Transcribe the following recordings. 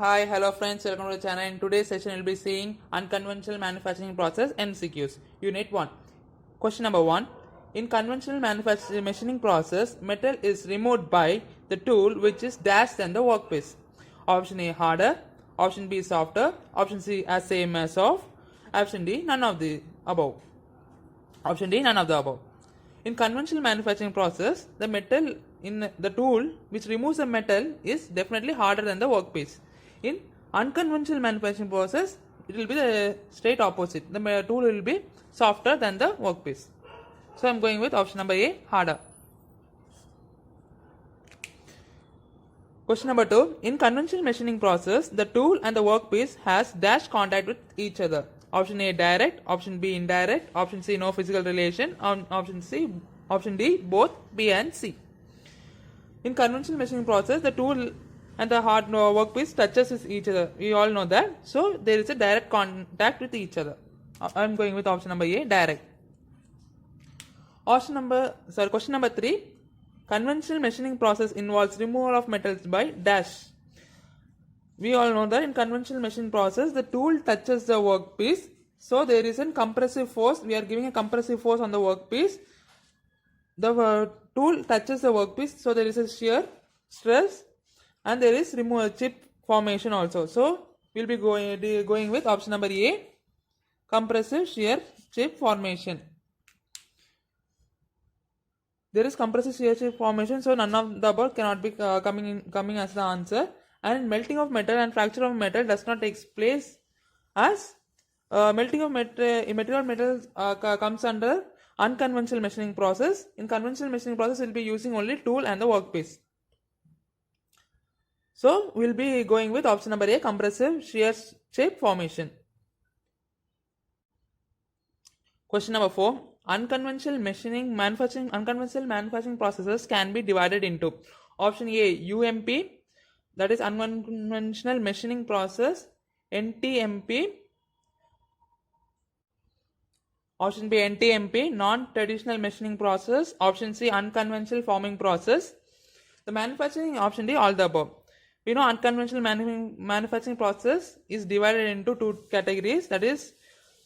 Hi, hello friends, welcome to the channel. In today's session, we'll be seeing unconventional manufacturing process MCQs. Unit 1. Question number 1. In conventional manufacturing machining process, metal is removed by the tool which is dashed than the workpiece. Option A harder, option B softer, option C as same as soft, option D none of the above. Option D none of the above. In conventional manufacturing process, the metal in the tool which removes the metal is definitely harder than the workpiece. In unconventional manufacturing process, it will be the straight opposite. The tool will be softer than the workpiece. So I am going with option number A, harder. Question number 2. In conventional machining process, the tool and the workpiece has dash contact with each other. Option A direct, option B indirect, option C no physical relation, option D both B and C. In conventional machining process, the tool and the hard workpiece touches with each other. We all know that. So there is a direct contact with each other. I am going with option number A, direct. Question number 3. Conventional machining process involves removal of metals by dash. We all know that in conventional machining process, the tool touches the workpiece. So there is a compressive force. We are giving a compressive force on the workpiece. The tool touches the workpiece. So there is a shear stress. And there is chip formation also. So we will be going with option number A, compressive shear chip formation. There is compressive shear chip formation, so none of the above cannot be coming as the answer. And melting of metal and fracture of metal does not take place as melting of metal comes under unconventional machining process. In conventional machining process, we will be using only tool and the workpiece. So we will be going with option number A, compressive shear chip formation. Question number 4. Unconventional manufacturing processes can be divided into option A, UMP, that is unconventional machining process, NTMP, option B NTMP, non-traditional machining process, option C unconventional forming process. The manufacturing, option D all the above. We know unconventional manufacturing process is divided into two categories, that is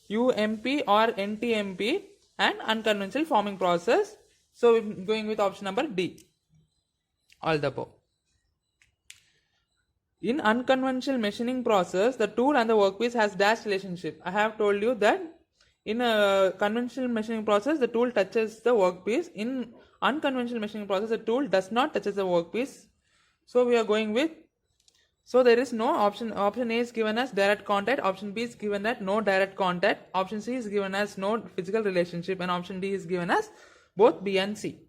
UMP or NTMP and unconventional forming process. So we are going with option number D, all the above. In unconventional machining process, the tool and the workpiece has dash relationship. I have told you that in a conventional machining process, the tool touches the workpiece. In unconventional machining process, the tool does not touch the workpiece. So we are going with, so there is no option A is given as direct contact, option B is given as no direct contact, option C is given as no physical relationship, and option D is given as both B and C.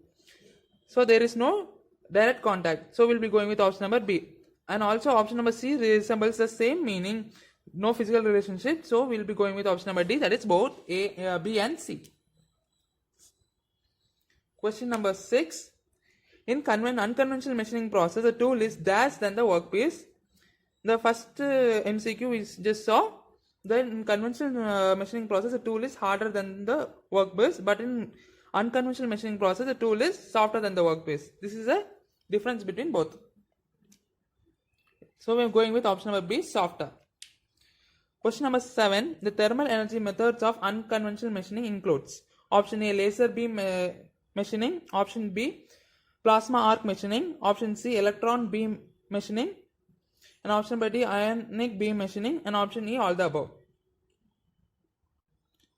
So there is no direct contact. So we will be going with option number B. And also option number C resembles the same meaning, no physical relationship. So we will be going with option number D, that is both B and C. Question number 6. In unconventional machining process, the tool is dashed than the workpiece. The first MCQ we just saw that in conventional machining process, the tool is harder than the workpiece, but in unconventional machining process, the tool is softer than the workpiece. This is a difference between both. So we are going with option number B, softer. Question number 7. The thermal energy methods of unconventional machining includes option A, laser beam machining, option B, plasma arc machining, option C, electron beam machining, and option B, ionic beam machining, and option E, all the above.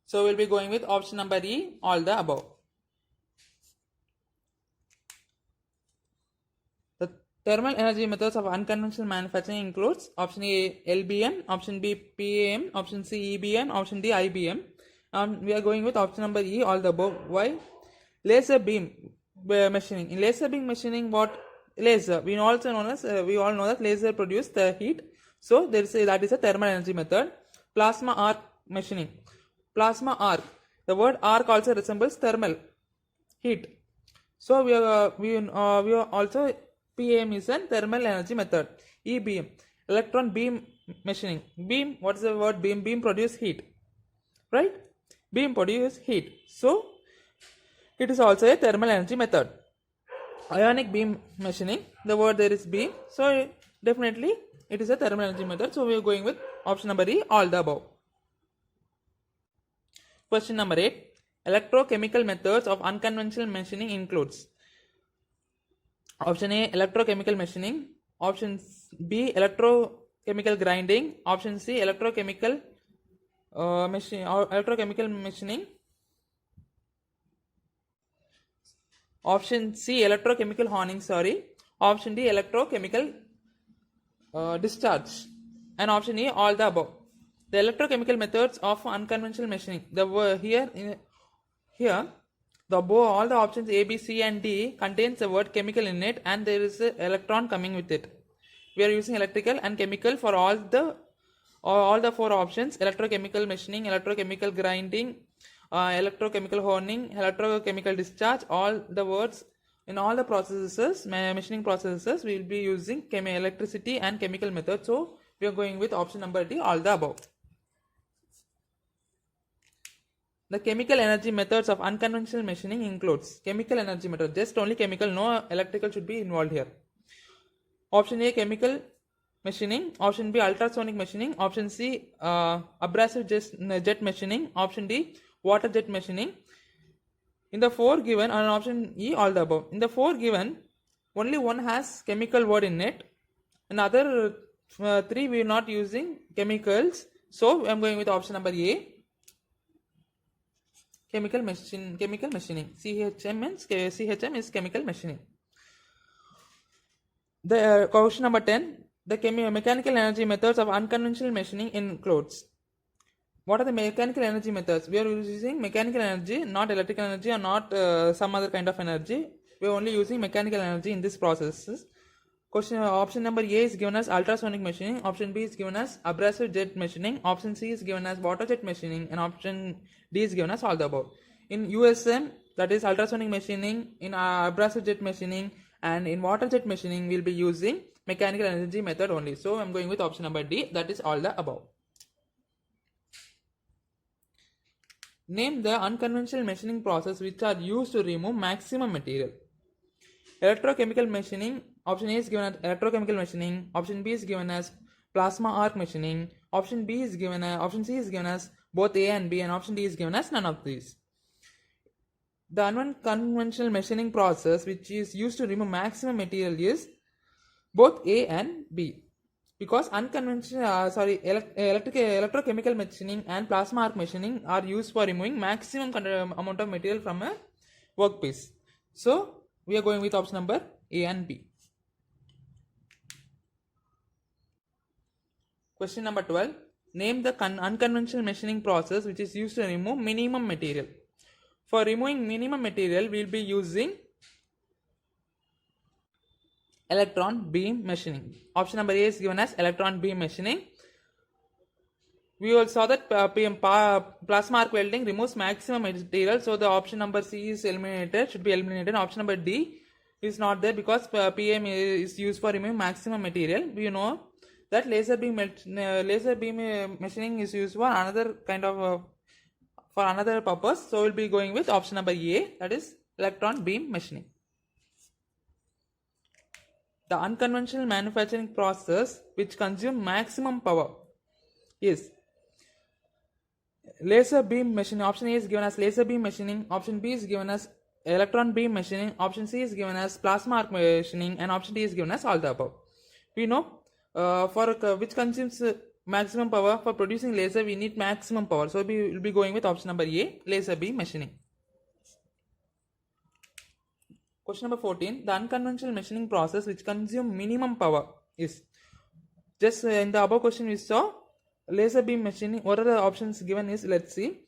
So we will be going with option number E, all the above. The thermal energy methods of unconventional manufacturing includes option A, LBM, option B, PAM, option C, EBM, option D, IBM. And we are going with option number E, all the above. Why? Laser beam machining. In laser beam machining, what? Laser. We all know that laser produce the heat. So that is a thermal energy method. Plasma arc machining. Plasma arc. The word arc also resembles thermal heat. So we are also PAM is a thermal energy method. EBM, electron beam machining. Beam. What is the word beam? Beam produce heat. Right? Beam produce heat. So it is also a thermal energy method. Ionic beam machining, the word there is beam, so definitely it is a thermal energy method. So we are going with option number E, all the above. Question number 8. Electrochemical methods of unconventional machining includes option A, electrochemical machining, option B, electrochemical grinding, option C, electrochemical machining, option C, electrochemical honing, option D, electrochemical discharge, and option E, all the above. The electrochemical methods of unconventional machining. Here all the options A, B, C and D contains the word chemical in it, and there is an electron coming with it. We are using electrical and chemical for all the 4 options: electrochemical machining, electrochemical grinding, electrochemical honing, electrochemical discharge. All the words in all the processes, machining processes, we will be using electricity and chemical methods. So we are going with option number D, all the above. The chemical energy methods of unconventional machining includes chemical energy method, just only chemical, no electrical should be involved here. Option A, chemical machining, option B, ultrasonic machining, option C, abrasive jet machining, option D, water jet machining. In the 4 given, and option E, all the above. In the 4 given, only one has chemical word in it, and other 3 we are not using chemicals. So I am going with option number A, chemical machining. CHM is chemical machining. The question number 10. The mechanical energy methods of unconventional machining includes. What are the mechanical energy methods? We are using mechanical energy, not electrical energy or not some other kind of energy. We are only using mechanical energy in this process. Option number A is given as ultrasonic machining, option B is given as abrasive jet machining, option C is given as water jet machining, and option D is given as all the above. In USM, that is ultrasonic machining, in abrasive jet machining, and in water jet machining, we will be using mechanical energy method only. So I am going with option number D, that is all the above. Name the unconventional machining process which are used to remove maximum material. Electrochemical machining, option A is given as electrochemical machining, option B is given as plasma arc machining, option C is given as both A and B, and option D is given as none of these. The unconventional machining process which is used to remove maximum material is both A and B, because electrochemical machining and plasma arc machining are used for removing maximum amount of material from a workpiece. So we are going with option number A and B. Question number 12. Name the unconventional machining process which is used to remove minimum material. For removing minimum material, we will be using electron beam machining. Option number A is given as electron beam machining. We all saw that plasma arc welding removes maximum material, so the option number C is should be eliminated. Option number D is not there because PM is used for removing maximum material. We know that laser beam machining is used for another kind of for another purpose. So we'll be going with option number A, that is electron beam machining. The unconventional manufacturing process which consumes maximum power is laser beam machining. Option A is given as laser beam machining, option B is given as electron beam machining, option C is given as plasma arc machining, and option D is given as all the above. We know for which consumes maximum power. For producing laser we need maximum power, so we will be going with option number A, laser beam machining. Question number 14. The unconventional machining process which consumes minimum power is. Just in the above question we saw laser beam machining. What are the options given is, let's see.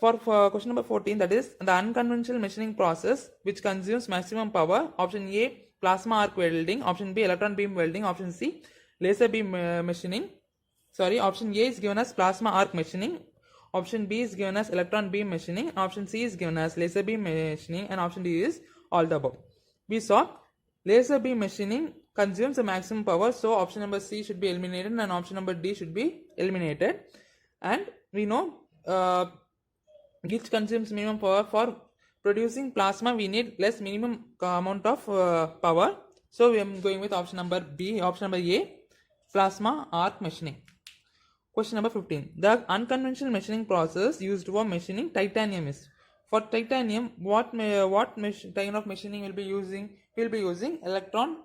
For question number 14, that is the unconventional machining process which consumes maximum power. Option A, plasma arc welding. Option B, electron beam welding. Option C, laser beam machining. Option A is given as plasma arc machining. Option B is given as electron beam machining. Option C is given as laser beam machining, and option D is all the above. We saw laser beam machining consumes the maximum power, so option number C should be eliminated and option number D should be eliminated. And we know which consumes minimum power. For producing plasma we need less minimum amount of power, so we are going with option number B, option number A, plasma arc machining. Question number 15. The unconventional machining process used for machining titanium is. For titanium, what kind of machining will be using? We'll be using electron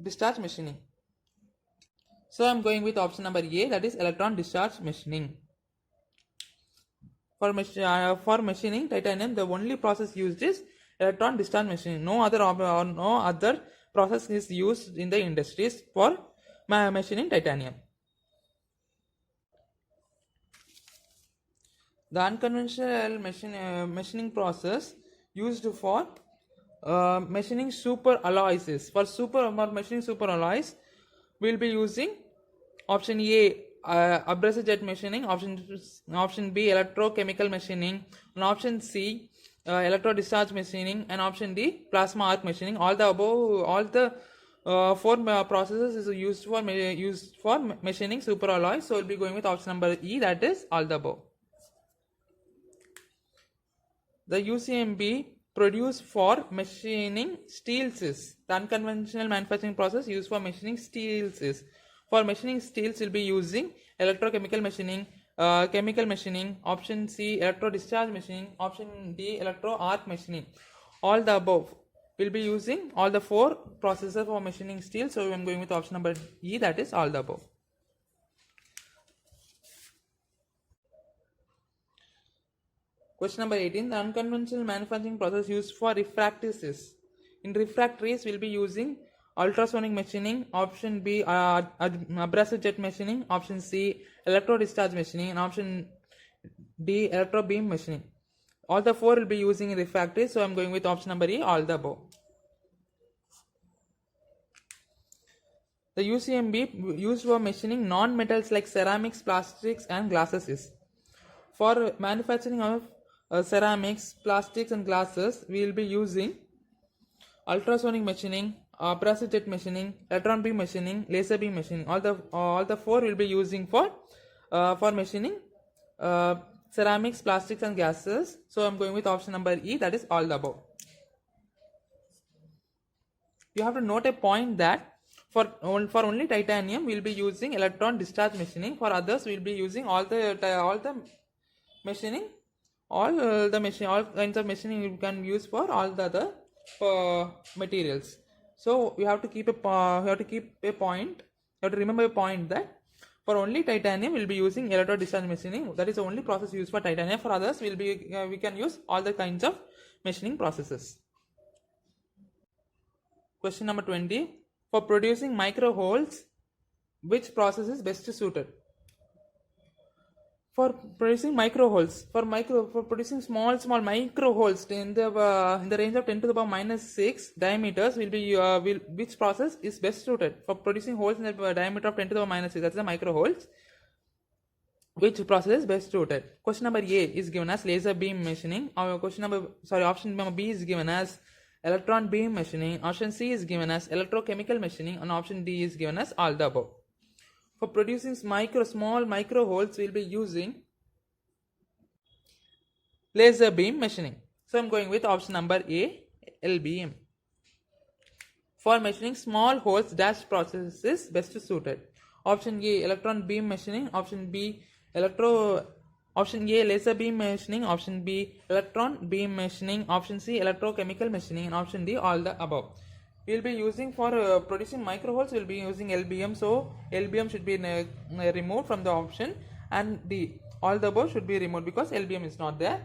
discharge machining. So I'm going with option number A, that is electron discharge machining. For machining titanium, the only process used is electron discharge machining. No other process is used in the industries for machining titanium. The unconventional machining process used for machining super alloys is. For machining super alloys, we'll be using option A, abrasive jet machining, option B, electrochemical machining, and option C, electro discharge machining, and option D, plasma arc machining. All the four processes is used for machining super alloys. So we'll be going with option number E, that is all the above. The UCMB produced for machining steels is. The unconventional manufacturing process used for machining steels is. For machining steels, we'll be using electrochemical machining, chemical machining, option C, electro discharge machining, option D, electro arc machining. All the above. We'll be using all the four processes for machining steel. So I'm going with option number E, that is all the above. Question number 18. The unconventional manufacturing process used for refractories is. In refractories, we'll be using ultrasonic machining, option B, abrasive jet machining, option C, electro discharge machining, and option D, electro beam machining. All the four will be using in refractories, so I'm going with option number E, all the above. The UCMB used for machining non-metals like ceramics, plastics, and glasses is. For manufacturing of ceramics, plastics, and glasses, we will be using ultrasonic machining, abrasive jet machining, electron beam machining, laser beam machining. All the four will be using for machining ceramics, plastics, and gases. So I'm going with option number E, that is all the above. You have to note a point that for only titanium we will be using electron discharge machining. For others we will be using all machining, all kinds of machining you can use for all the other materials. So you have to keep a point. You have to remember a point that for only titanium we will be using electro discharge machining. That is the only process used for titanium. For others we can use all the kinds of machining processes. Question number 20. For producing micro holes, which process is best suited? For producing micro holes, for producing small micro holes in the range of 10 to the power minus 6 diameters, which process is best suited? For producing holes in the diameter of 10 to the power minus 6, that's the micro holes. Which process is best suited? Question number A is given as laser beam machining. Option number B is given as electron beam machining. Option C is given as electrochemical machining, and option D is given as all the above. For producing small micro holes, we will be using laser beam machining. So I'm going with option number A, LBM. For machining small holes, dash process is best suited. Option A, electron beam machining. Option B, Option A, laser beam machining. Option B, electron beam machining. Option C, electrochemical machining. And option D, all the above. We will be using for producing micro holes, we will be using LBM. So LBM should be removed from the option, and D, all the above should be removed because LBM is not there.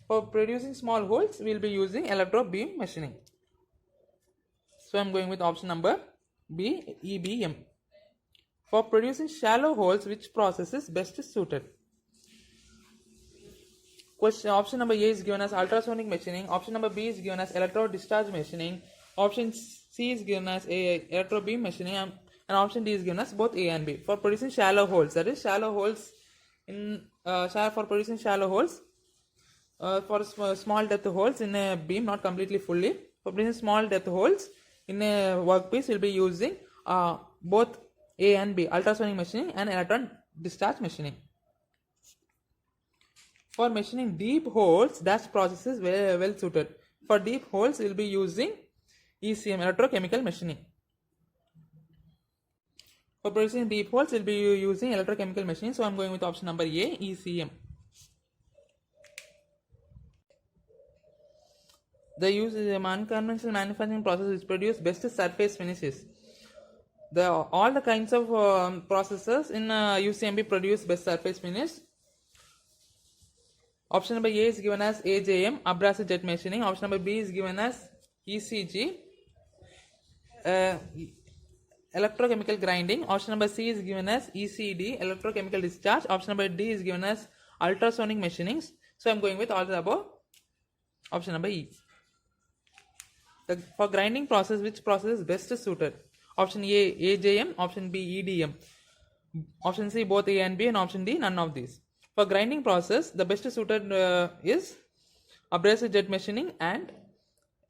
For producing small holes, we will be using electro beam machining. So I am going with option number B, EBM. For producing shallow holes, which process is best suited? Option number A is given as ultrasonic machining. Option number B is given as electro discharge machining. Option C is given as electro beam machining, and option D is given as both A and B. For producing shallow holes, that is shallow holes for producing shallow holes, for small depth holes in a beam, not completely fully. For producing small depth holes in a workpiece, we'll be using both A and B, ultrasonic machining and electron discharge machining. For machining deep holes, that process is well suited. For deep holes, we will be using ECM, electrochemical machining. For producing deep holes, we'll be using electrochemical machining. So I'm going with option number A, ECM. The use of unconventional manufacturing process which produce best surface finishes. All the kinds of processes in UCMB produce best surface finish. Option number A is given as AJM, abrasive jet machining. Option number B is given as ECG, electrochemical grinding. Option number C is given as ECD, electrochemical discharge. Option number D is given as ultrasonic machinings. So I'm going with all the above. Option number E. For grinding process, which process is best suited? Option A, AJM. Option B, EDM. Option C, both A and B. And option D, none of these. For grinding process, the best suited is abrasive jet machining and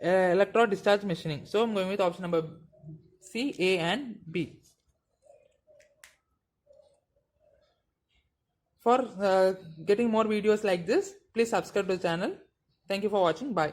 electro discharge machining. So I'm going with option number C, A and B. For getting more videos like this, please subscribe to the channel. Thank you for watching. Bye.